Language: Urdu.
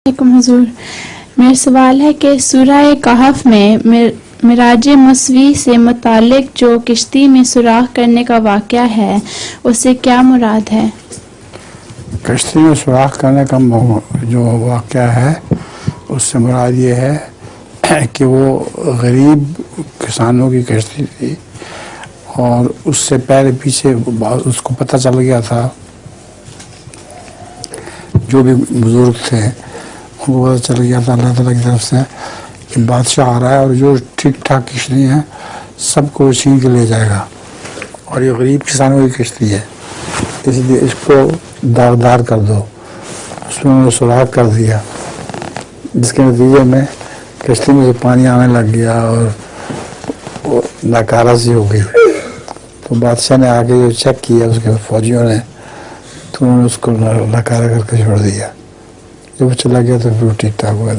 حضور، میرا سوال ہے کہ سورہ کہف میں معراج مصوی سے متعلق جو کشتی میں سوراخ کرنے کا واقعہ ہے اس سے کیا مراد ہے؟ کشتی میں سوراخ کرنے کا جو واقعہ ہے اس سے مراد یہ ہے کہ وہ غریب کسانوں کی کشتی تھی اور اس سے پہلے پیچھے اس کو پتہ چل گیا تھا، جو بھی بزرگ تھے ان کو پتہ چل گیا تھا اللہ تعالیٰ کی طرف سے کہ بادشاہ آ رہا ہے اور جو ٹھیک ٹھاک کشتی ہیں سب کو چھین کے لے جائے گا، اور یہ غریب کسانوں کی کشتی ہے، اس لیے اس کو داغدار کر دو۔ اس میں انہوں نے سوراخ کر دیا، جس کے نتیجے میں کشتی میں سے پانی آنے لگ گیا اور وہ ناکارہ سی ہو گئی۔ تو بادشاہ نے آگے جو چیک کیا اس کے فوجیوں نے، تو انہوں نے اس کو ناکارہ کر کے چھوڑ دیا۔ جب وہ چلا گیا تو پھر ٹھیک ٹھاک ہوا۔